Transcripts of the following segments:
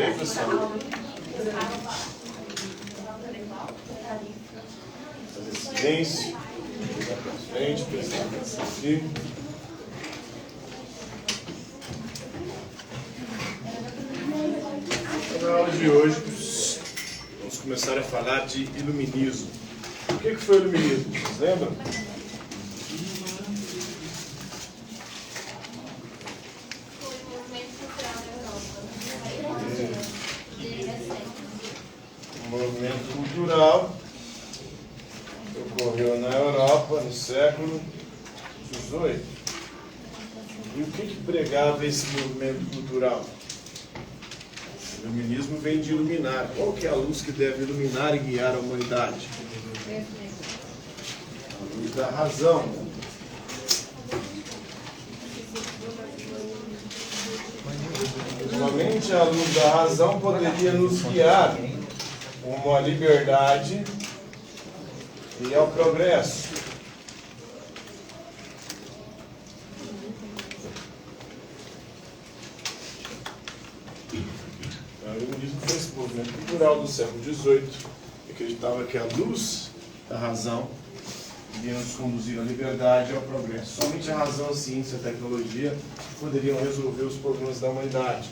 aí, pessoal? Fazer silêncio. Frente, prestar atenção aqui. Na aula de hoje, vamos começar a falar de iluminismo. O que foi o iluminismo? Vocês lembram? Um movimento cultural que ocorreu na Europa no século XVIII. E o que pregava esse movimento cultural? O iluminismo vem de iluminar. Qual que é a luz que deve iluminar e guiar a humanidade? A luz da razão. Somente a luz da razão poderia nos guiar rumo à liberdade e ao progresso. O iluminismo foi esse movimento cultural do século XVIII, que acreditava que a luz da razão iria nos conduzir à liberdade e ao progresso. Somente a razão, a ciência e a tecnologia poderiam resolver os problemas da humanidade.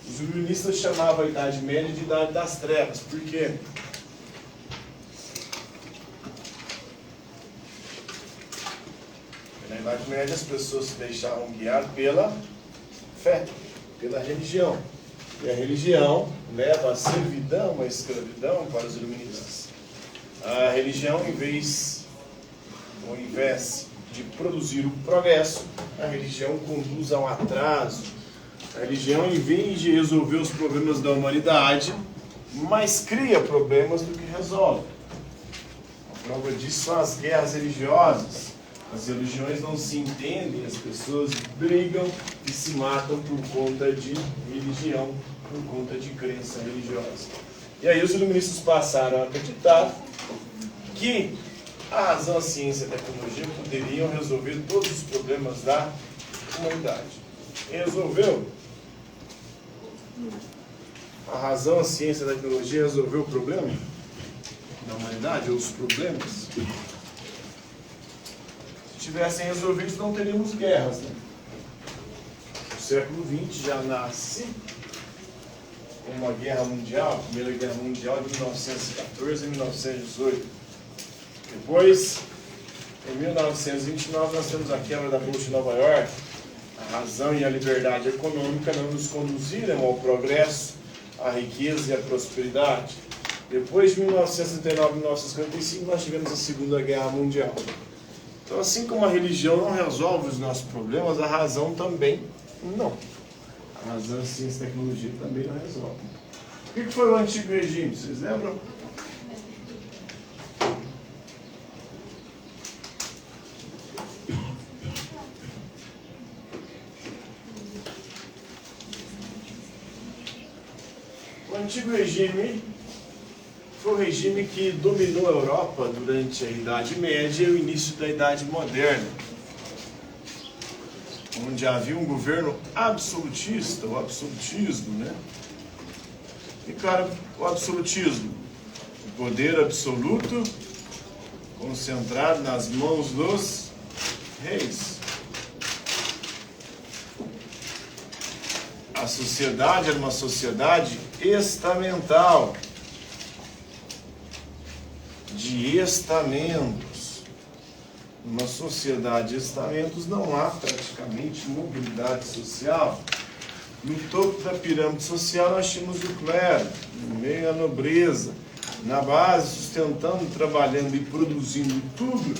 Os iluministas chamavam a Idade Média de Idade das Trevas. Por quê? Na Idade Média as pessoas se deixavam guiar pela fé, pela religião. E a religião leva à servidão, à escravidão para os iluministas. A religião, ao invés de produzir o progresso, a religião conduz ao atraso. A religião, em vez de resolver os problemas da humanidade, mais cria problemas do que resolve. A prova disso são as guerras religiosas. As religiões não se entendem, as pessoas brigam e se matam por conta de religião, por conta de crença religiosa. E aí os iluministas passaram a acreditar que a razão, a ciência e a tecnologia poderiam resolver todos os problemas da humanidade. E resolveu? A razão, a ciência e a tecnologia resolveu o problema da humanidade, ou os problemas? Se tivessem resolvido, não teríamos guerras, né? O século XX já nasce com uma guerra mundial, a Primeira Guerra Mundial de 1914 a 1918. Depois, em 1929, nós temos a quebra da Bolsa de Nova York. A razão e a liberdade econômica não nos conduziram ao progresso, à riqueza e à prosperidade. Depois de 1939 e 1955, nós tivemos a Segunda Guerra Mundial. Então, assim como a religião não resolve os nossos problemas, a razão também não. A razão, a ciência e a tecnologia também não resolvem. O que foi o Antigo Regime? Vocês lembram? O Antigo Regime foi o regime que dominou a Europa durante a Idade Média e o início da Idade Moderna, onde havia um governo absolutista, o absolutismo, né? E, claro, o absolutismo, o poder absoluto concentrado nas mãos dos reis. A sociedade era uma sociedade estamental, de estamentos. Numa sociedade de estamentos não há praticamente mobilidade social. No topo da pirâmide social nós tínhamos o clero, no meio a nobreza, na base, sustentando, trabalhando e produzindo tudo,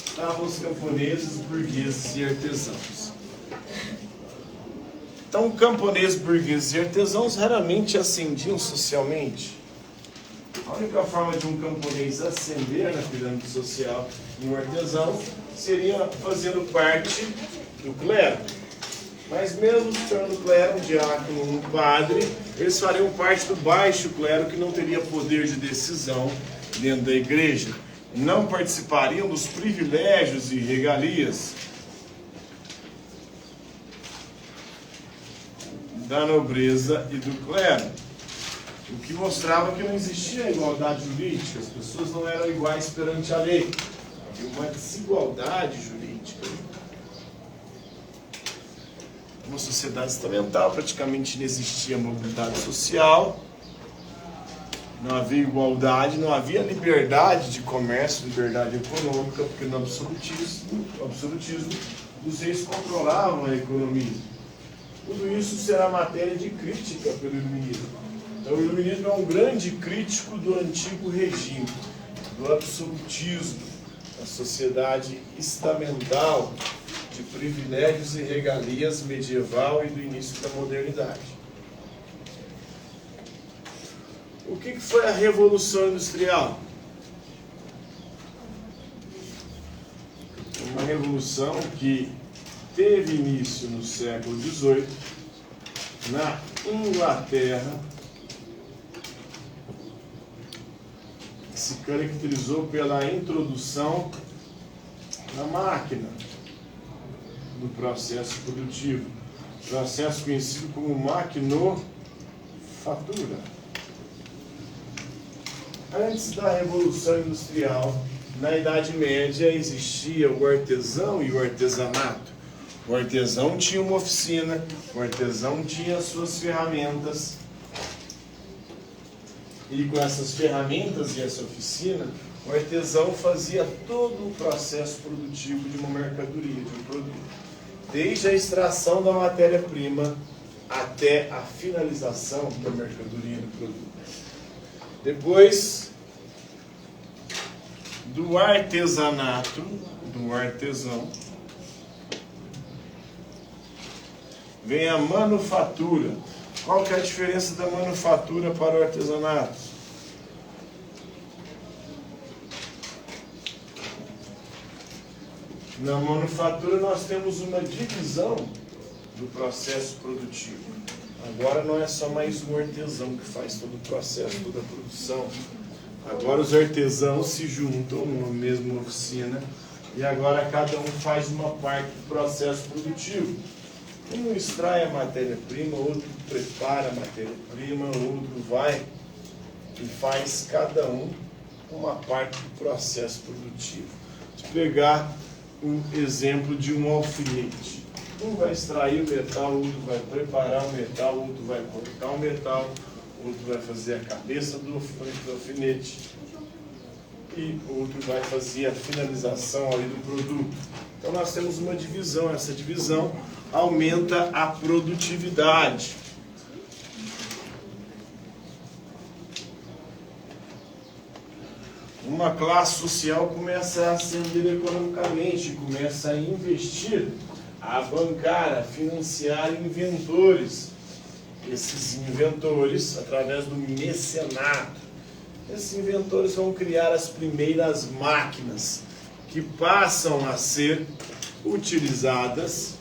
estavam os camponeses, burgueses e artesãos. Então, camponeses, burgueses e artesãos raramente ascendiam socialmente. A única forma de um camponês ascender na pirâmide social e um artesão seria fazendo parte do clero. Mas mesmo se tornando clero, um diácono, um padre, eles fariam parte do baixo clero que não teria poder de decisão dentro da igreja. Não participariam dos privilégios e regalias da nobreza e do clero. O que mostrava que não existia igualdade jurídica, as pessoas não eram iguais perante a lei. Havia uma desigualdade jurídica. Uma sociedade estamental, praticamente não existia mobilidade social, não havia igualdade, não havia liberdade de comércio, liberdade econômica, porque no absolutismo os reis controlavam a economia. Tudo isso será matéria de crítica pelo iluminismo. Então o iluminismo é um grande crítico do antigo regime, do absolutismo, da sociedade estamental, de privilégios e regalias medieval e do início da modernidade. O que foi a Revolução Industrial? Uma revolução que teve início no século XVIII, na Inglaterra, que se caracterizou pela introdução da máquina no processo produtivo, processo conhecido como maquinofatura. Antes da Revolução Industrial, na Idade Média, existia o artesão e o artesanato. O artesão tinha uma oficina, o artesão tinha suas ferramentas, e com essas ferramentas e essa oficina, o artesão fazia todo o processo produtivo de uma mercadoria, de um produto. Desde a extração da matéria-prima até a finalização da mercadoria do produto. Depois do artesanato, do artesão, vem a manufatura. Qual que é a diferença da manufatura para o artesanato? Na manufatura nós temos uma divisão do processo produtivo. Agora não é só mais um artesão que faz todo o processo, toda a produção. Agora os artesãos se juntam numa mesma oficina e agora cada um faz uma parte do processo produtivo. Um extrai a matéria-prima, outro prepara a matéria-prima, outro vai e faz cada um uma parte do processo produtivo. Se pegar um exemplo de um alfinete. Um vai extrair o metal, outro vai preparar o metal, outro vai cortar o metal, outro vai fazer a cabeça do alfinete e outro vai fazer a finalização ali do produto. Então nós temos uma divisão, essa divisão aumenta a produtividade. Uma classe social começa a ascender economicamente, começa a investir, a bancar, a financiar inventores. Esses inventores, através do mecenato, esses inventores vão criar as primeiras máquinas que passam a ser utilizadas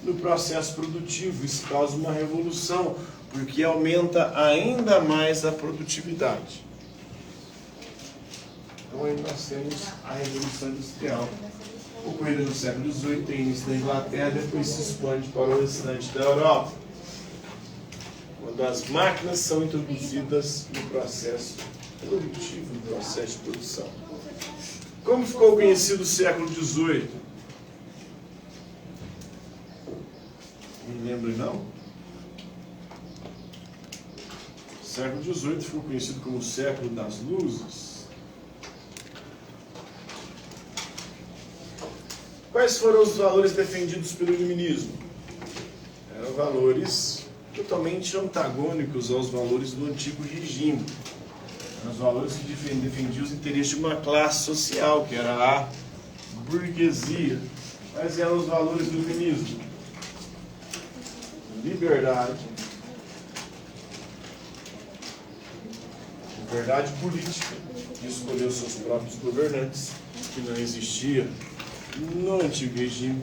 no processo produtivo. Isso causa uma revolução, porque aumenta ainda mais a produtividade. Então aí nós temos a Revolução Industrial, ocorrida no século XVIII, tem início na Inglaterra, depois se expande para o restante da Europa, quando as máquinas são introduzidas no processo produtivo, no processo de produção. Como ficou conhecido o século XVIII? Não lembro, não? O século XVIII ficou conhecido como o século das luzes. Quais foram os valores defendidos pelo iluminismo? Eram valores totalmente antagônicos aos valores do antigo regime. Eram os valores que defendiam os interesses de uma classe social, que era a burguesia. Quais eram os valores do iluminismo? Liberdade, liberdade política, de escolher os seus próprios governantes, que não existia no antigo regime,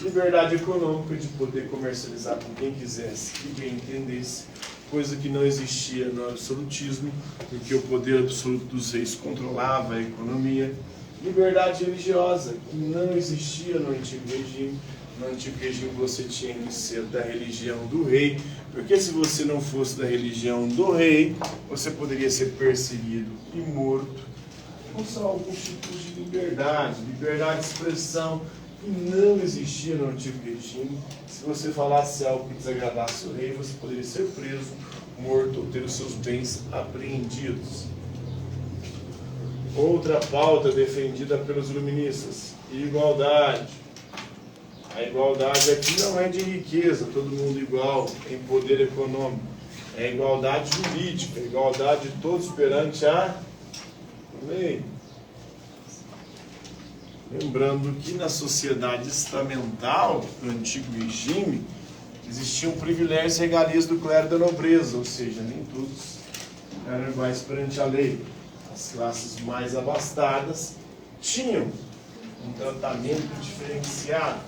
liberdade econômica, de poder comercializar com quem quisesse e quem entendesse, coisa que não existia no absolutismo, porque o poder absoluto dos reis controlava a economia. Liberdade religiosa, que não existia no antigo regime, No antigo regime você tinha que ser da religião do rei, porque se você não fosse da religião do rei, você poderia ser perseguido e morto. Então são alguns tipos de liberdade de expressão que não existia no antigo regime. Se você falasse algo que desagradasse o rei, você poderia ser preso, morto ou ter os seus bens apreendidos. Outra pauta defendida pelos iluministas: igualdade. A igualdade aqui não é de riqueza, todo mundo igual, em poder econômico. É igualdade jurídica, igualdade de todos perante a lei. Lembrando que na sociedade estamental, no antigo regime, existiam privilégios e regalias do clero e da nobreza, ou seja, nem todos eram iguais perante a lei. As classes mais abastadas tinham um tratamento diferenciado.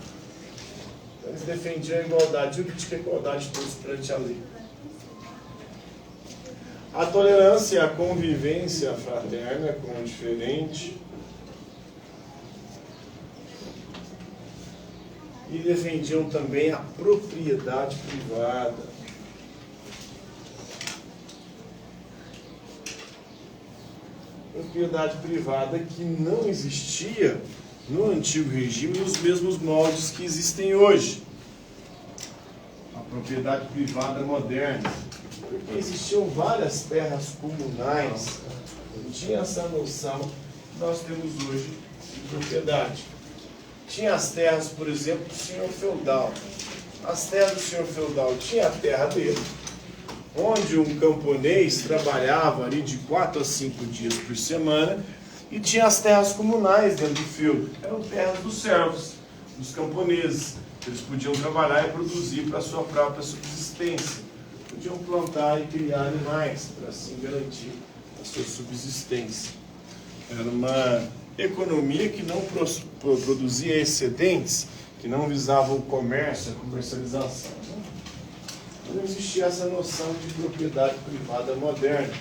Então, eles defendiam a igualdade jurídica e a igualdade de todos perante a lei. A tolerância e a convivência fraterna com o diferente. E defendiam também a propriedade privada. Propriedade privada que não existia no antigo regime nos mesmos moldes que existem hoje. A propriedade privada moderna. Porque existiam várias terras comunais. Não tinha essa noção que nós temos hoje de propriedade. Tinha as terras, por exemplo, do senhor feudal. As terras do senhor feudal tinha a terra dele, onde um camponês trabalhava ali de 4 a 5 dias por semana, e tinha as terras comunais dentro do feudo. Eram terras dos servos, dos camponeses. Eles podiam trabalhar e produzir para a sua própria subsistência. Podiam plantar e criar animais para assim garantir a sua subsistência. Era uma economia que não produzia excedentes, que não visava o comércio, a comercialização. Não existia essa noção de propriedade privada moderna.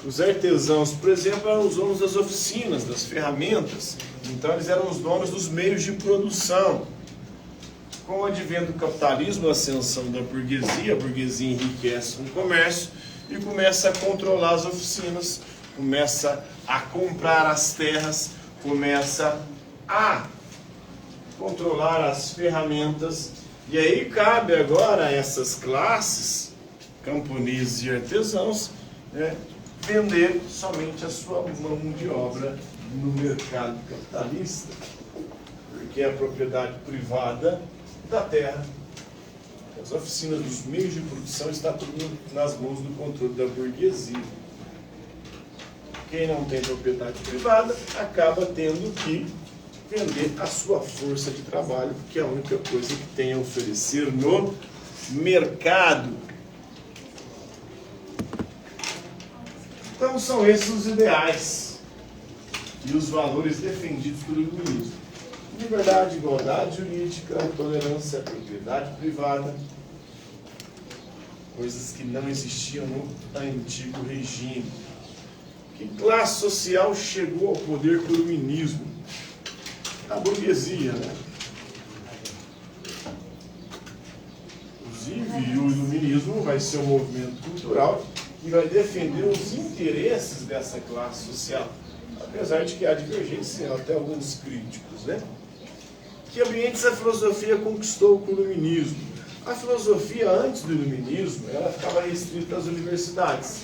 Os artesãos, por exemplo, eram os donos das oficinas, das ferramentas. Então eles eram os donos dos meios de produção. Com o advento do capitalismo, a ascensão da burguesia, a burguesia enriquece com o comércio e começa a controlar as oficinas, começa a comprar as terras, começa a controlar as ferramentas. E aí cabe agora a essas classes, camponeses e artesãos, vender somente a sua mão de obra no mercado capitalista, porque é a propriedade privada da terra. As oficinas dos meios de produção estão tudo nas mãos do controle da burguesia. Quem não tem propriedade privada acaba tendo que vender a sua força de trabalho, porque é a única coisa que tem a oferecer no mercado. Então são esses os ideais e os valores defendidos pelo iluminismo: liberdade, igualdade jurídica, tolerância, propriedade privada, coisas que não existiam no antigo regime. Que classe social chegou ao poder com o iluminismo? A burguesia, né? Inclusive, o iluminismo vai ser um movimento cultural que vai defender os interesses dessa classe social, apesar de que há divergência até alguns críticos, né? Que ambientes a filosofia conquistou com o iluminismo? A filosofia, antes do iluminismo, ela ficava restrita às universidades.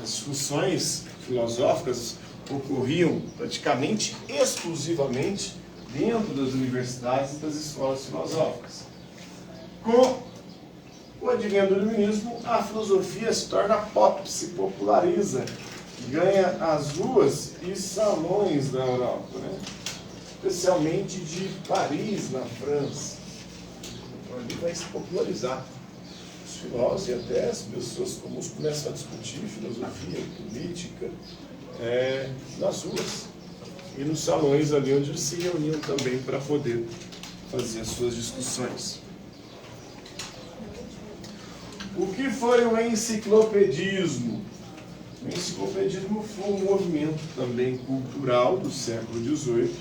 As discussões filosóficas ocorriam praticamente exclusivamente dentro das universidades e das escolas filosóficas. Com o advento do iluminismo, a filosofia se torna pop, se populariza, ganha as ruas e salões da Europa, né? Especialmente de Paris, na França. Então ali vai se popularizar. Os filósofos e até as pessoas comuns começam a discutir filosofia, política, nas ruas e nos salões ali onde eles se reuniam também para poder fazer as suas discussões. O que foi o enciclopedismo? O enciclopedismo foi um movimento também cultural do século XVIII,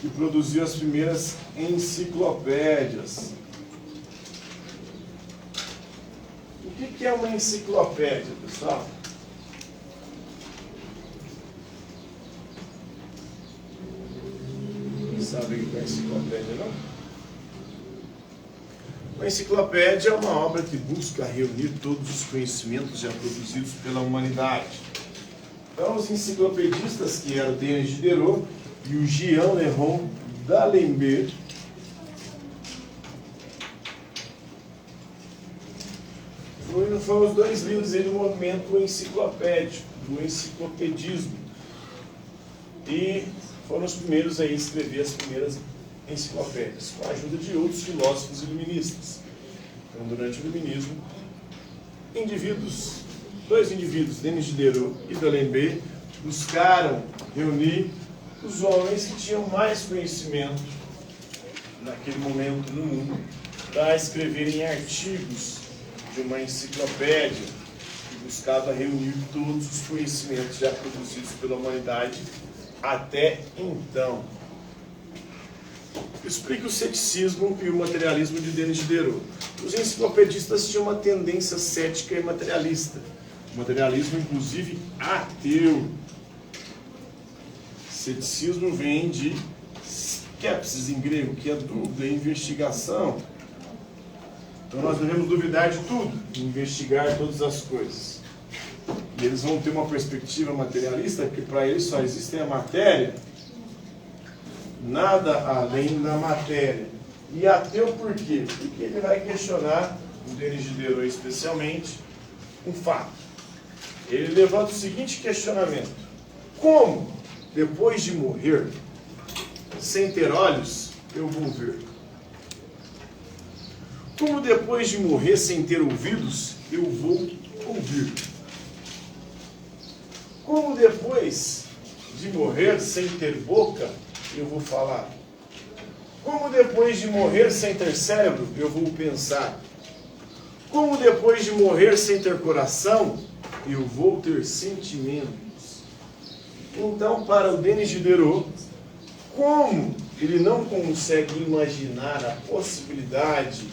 que produziu as primeiras enciclopédias. O que é uma enciclopédia, pessoal? Não sabe o que é enciclopédia, não? Uma enciclopédia é uma obra que busca reunir todos os conhecimentos já produzidos pela humanidade. Então, os enciclopedistas, que eram o Denis Diderot e o Jean-Léon d'Alembert, foram os dois líderes do movimento enciclopédico, do enciclopedismo. E foram os primeiros a escrever as primeiras enciclopédias, com a ajuda de outros filósofos iluministas. Então, durante o iluminismo, dois indivíduos, Denis Diderot e d'Alembert, buscaram reunir os homens que tinham mais conhecimento naquele momento no mundo para escreverem artigos de uma enciclopédia que buscava reunir todos os conhecimentos já produzidos pela humanidade até então. Explica o ceticismo e o materialismo de Denis Diderot. Os enciclopedistas tinham uma tendência cética e materialista. O materialismo, inclusive, ateu. Ceticismo vem de skepsis em grego, que é dúvida, investigação. Então nós devemos duvidar de tudo, investigar todas as coisas. E eles vão ter uma perspectiva materialista, porque para eles só existe a matéria, nada além da matéria. E ateu por quê? Porque ele vai questionar, o Denis Diderot especialmente, um fato. Ele levanta o seguinte questionamento: como, depois de morrer, sem ter olhos, eu vou ver? Como depois de morrer sem ter ouvidos, eu vou ouvir? Como depois de morrer sem ter boca, eu vou falar? Como depois de morrer sem ter cérebro, eu vou pensar? Como depois de morrer sem ter coração, eu vou ter sentimentos? Então, para o Denis Diderot, como ele não consegue imaginar a possibilidade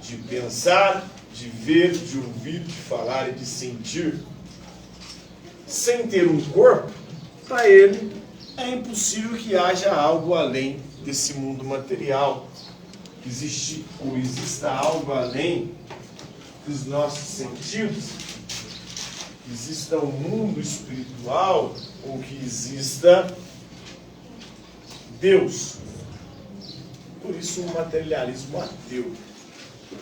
de pensar, de ver, de ouvir, de falar e de sentir, sem ter um corpo, para ele é impossível que haja algo além desse mundo material. Exista algo além dos nossos sentidos, que exista um mundo espiritual, ou que exista Deus. Por isso o materialismo ateu.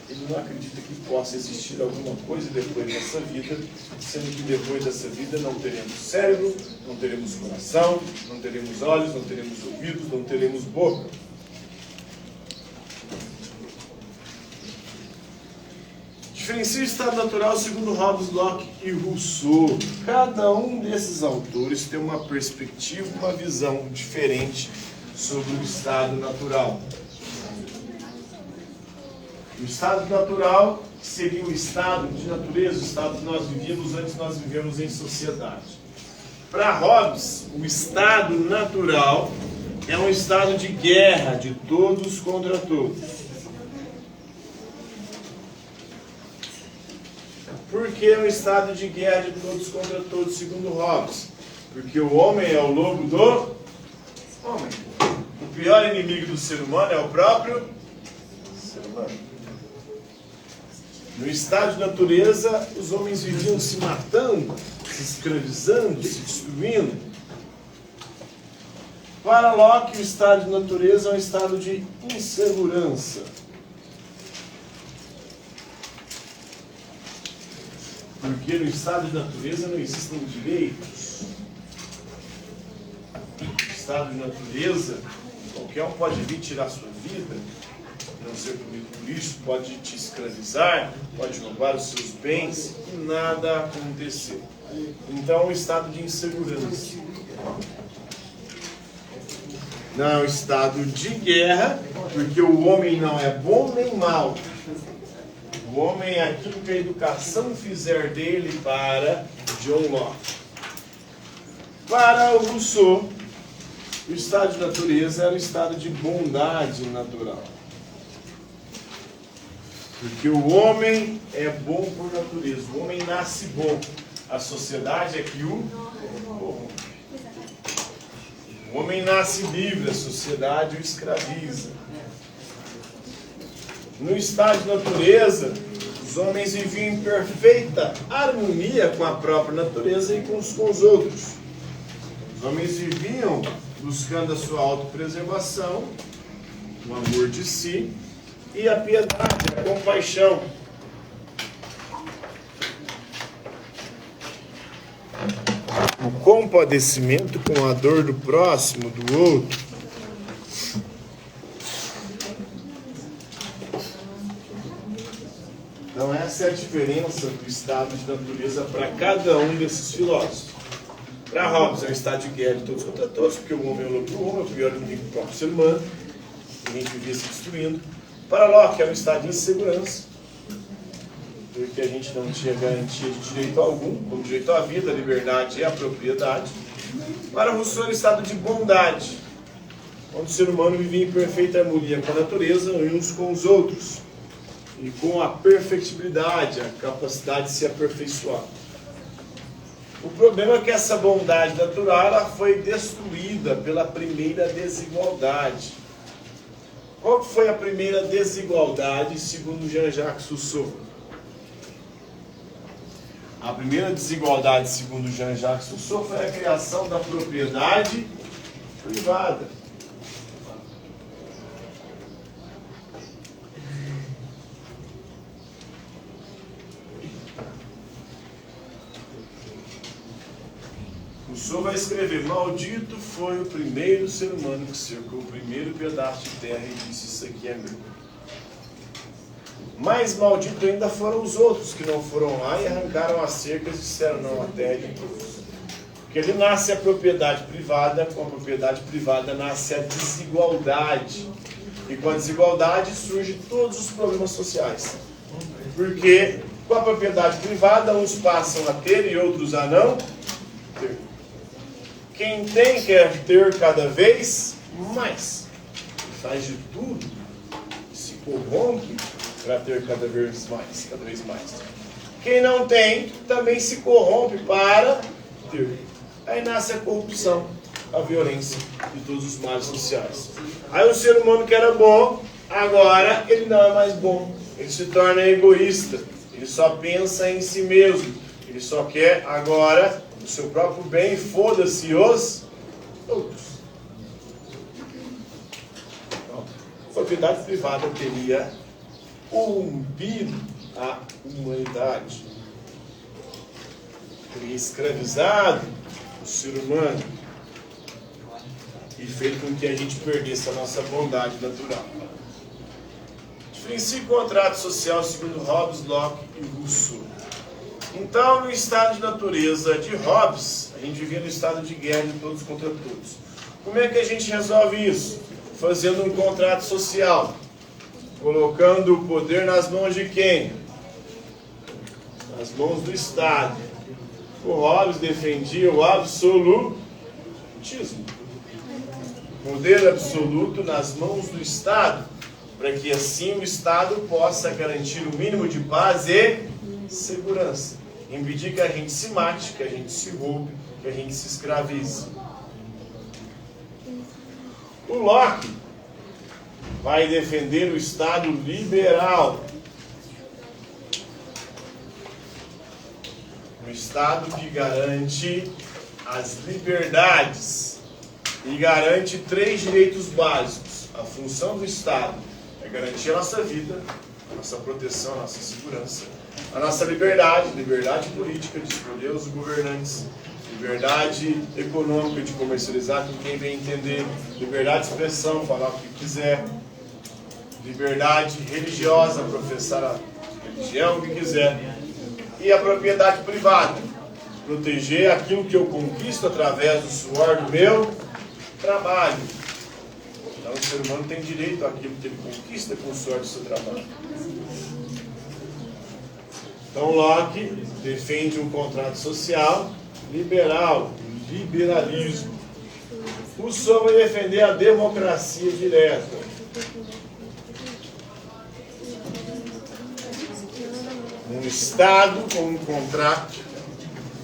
Ele não acredita que possa existir alguma coisa depois dessa vida, sendo que depois dessa vida não teremos cérebro, não teremos coração, não teremos olhos, não teremos ouvidos, não teremos boca. Diferencia o estado natural segundo Hobbes, Locke e Rousseau. Cada um desses autores tem uma perspectiva, uma visão diferente sobre o estado natural. O estado natural seria o estado de natureza, o estado que nós vivíamos antes de nós vivemos em sociedade. Para Hobbes, o estado natural é um estado de guerra de todos contra todos. Por que um estado de guerra de todos contra todos, segundo Hobbes? Porque o homem é o lobo do homem. O pior inimigo do ser humano é o próprio ser humano. No estado de natureza, os homens viviam se matando, se escravizando, se destruindo. Para Locke, o estado de natureza é um estado de insegurança. Porque no estado de natureza não existem direitos. No estado de natureza, qualquer um pode vir tirar sua vida, não ser punido por isso, pode te escravizar, pode roubar os seus bens e nada acontecer. Então é um estado de insegurança. Não é um estado de guerra, porque o homem não é bom nem mau. O homem é aquilo que a educação fizer dele, para John Locke. Para o Rousseau, O estado de natureza era o estado de bondade natural. Porque o homem é bom por natureza, o homem nasce bom. A sociedade é que o corrompe. O homem nasce livre, a sociedade o escraviza. No estado de natureza, os homens viviam em perfeita harmonia com a própria natureza e com os outros. Os homens viviam buscando a sua autopreservação, o amor de si e a piedade, a compaixão. O compadecimento com a dor do próximo, do outro. Então essa é a diferença do estado de natureza para cada um desses filósofos. Para Hobbes é o estado de guerra de todos contra todos, porque o homem é o lobo do homem, o pior inimigo do próprio ser humano, a gente vivia se destruindo. Para Locke é um estado de insegurança, porque a gente não tinha garantia de direito algum, como direito à vida, à liberdade e à propriedade. Para Rousseau é um estado de bondade, onde o ser humano vivia em perfeita harmonia com a natureza e uns com os outros, e com a perfectibilidade, a capacidade de se aperfeiçoar. O problema é que essa bondade natural ela foi destruída pela primeira desigualdade. Qual foi a primeira desigualdade, segundo Jean-Jacques Rousseau? A primeira desigualdade, segundo Jean-Jacques Rousseau, foi a criação da propriedade privada. Rousseau vai escrever: maldito foi o primeiro ser humano que cercou o primeiro pedaço de terra e disse: isso aqui é meu. Mais maldito ainda foram os outros que não foram lá e arrancaram as cercas e disseram: não, a terra é de todos. Porque ele nasce a propriedade privada, com a propriedade privada nasce a desigualdade. E com a desigualdade surgem todos os problemas sociais. Porque com a propriedade privada uns passam a ter e outros a não ter. Quem tem quer ter cada vez mais. Faz de tudo, se corrompe para ter cada vez mais. Quem não tem também se corrompe para ter. Aí nasce a corrupção, a violência e todos os males sociais. Aí o ser humano que era bom, agora ele não é mais bom. Ele se torna egoísta. Ele só pensa em si mesmo. Ele só quer agora o seu próprio bem, foda-se os outros. Então, a propriedade privada teria corrompido a humanidade. Teria escravizado o ser humano e feito com que a gente perdesse a nossa bondade natural. Diferencia o contrato social segundo Hobbes, Locke e Rousseau. Então, no estado de natureza de Hobbes, a gente vivia no estado de guerra de todos contra todos. Como é que a gente resolve isso? Fazendo um contrato social. Colocando o poder nas mãos de quem? Nas mãos do Estado. O Hobbes defendia o absolutismo. Poder absoluto nas mãos do Estado, para que assim o Estado possa garantir o mínimo de paz e segurança. Impedir que a gente se mate, que a gente se roube, que a gente se escravize. O Locke vai defender o Estado liberal. Um Estado que garante as liberdades e garante 3 direitos básicos. A função do Estado é garantir a nossa vida, a nossa proteção, a nossa segurança, a nossa liberdade política de escolher os governantes, liberdade econômica de comercializar com quem vem entender, liberdade de expressão, falar o que quiser, liberdade religiosa, professar a religião que quiser, e a propriedade privada, proteger aquilo que eu conquisto através do suor do meu trabalho. Então o ser humano tem direito àquilo que ele conquista com o suor do seu trabalho. Então Locke defende um contrato social liberal, liberalismo. O Rousseau vai defender a democracia direta. Um Estado com um contrato.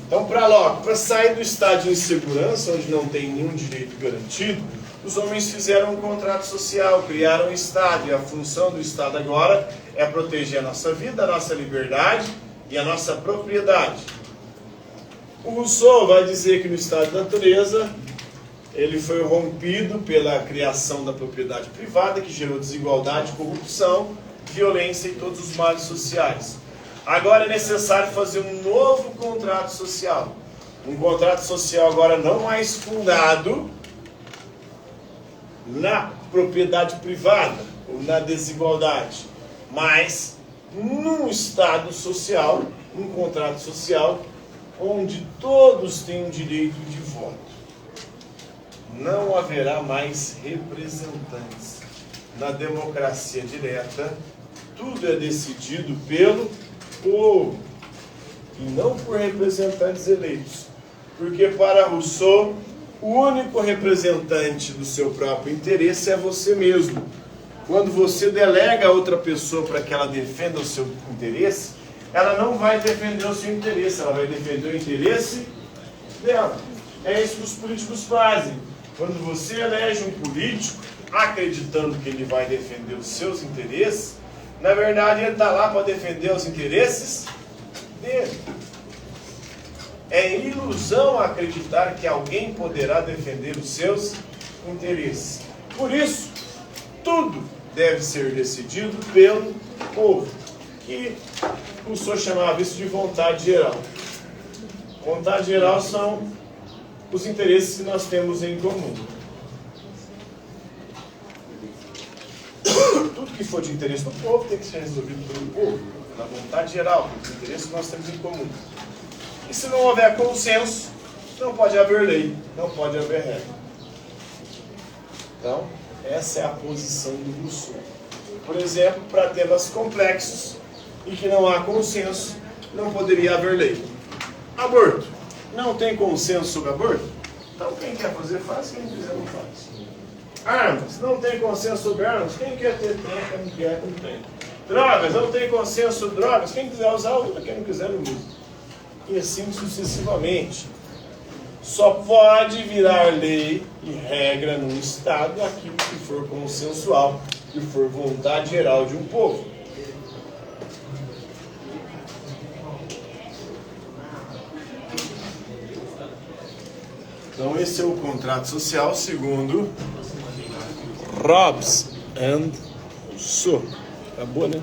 Então, para Locke, para sair do estado de insegurança, onde não tem nenhum direito garantido, os homens fizeram um contrato social, criaram um Estado, e a função do Estado agora é proteger a nossa vida, a nossa liberdade e a nossa propriedade. O Rousseau vai dizer que no estado da natureza ele foi rompido pela criação da propriedade privada, que gerou desigualdade, corrupção, violência e todos os males sociais. Agora é necessário fazer um novo contrato social. Um contrato social agora não mais fundado na propriedade privada ou na desigualdade, mas num estado social, um contrato social onde todos têm o direito de voto. Não haverá mais representantes. Na democracia direta, tudo é decidido pelo povo e não por representantes eleitos. Porque para Rousseau, o único representante do seu próprio interesse é você mesmo. Quando você delega a outra pessoa para que ela defenda o seu interesse, ela não vai defender o seu interesse, ela vai defender o interesse dela. É isso que os políticos fazem. Quando você elege um político, acreditando que ele vai defender os seus interesses, na verdade ele está lá para defender os interesses dele. É ilusão acreditar que alguém poderá defender os seus interesses. Por isso, tudo deve ser decidido pelo povo. E Rousseau chamava isso de vontade geral. Vontade geral são os interesses que nós temos em comum. Tudo que for de interesse do povo tem que ser resolvido pelo povo, pela vontade geral, pelos interesses que nós temos em comum. E se não houver consenso, não pode haver lei, não pode haver regra. Então, essa é a posição do Rousseau. Por exemplo, para temas complexos em que não há consenso, não poderia haver lei. Aborto. Não tem consenso sobre aborto? Então quem quer fazer faz, quem quiser não faz. Armas. Não tem consenso sobre armas? Quem quer ter, tem, quem não quer, não tem. Drogas. Não tem consenso sobre drogas? Quem quiser usar, usa, quem não quiser, não usa. E assim sucessivamente. Só pode virar lei e regra num Estado aquilo que for consensual, que for vontade geral de um povo. Então esse é o contrato social segundo Hobbes and Rousseau. Acabou, né?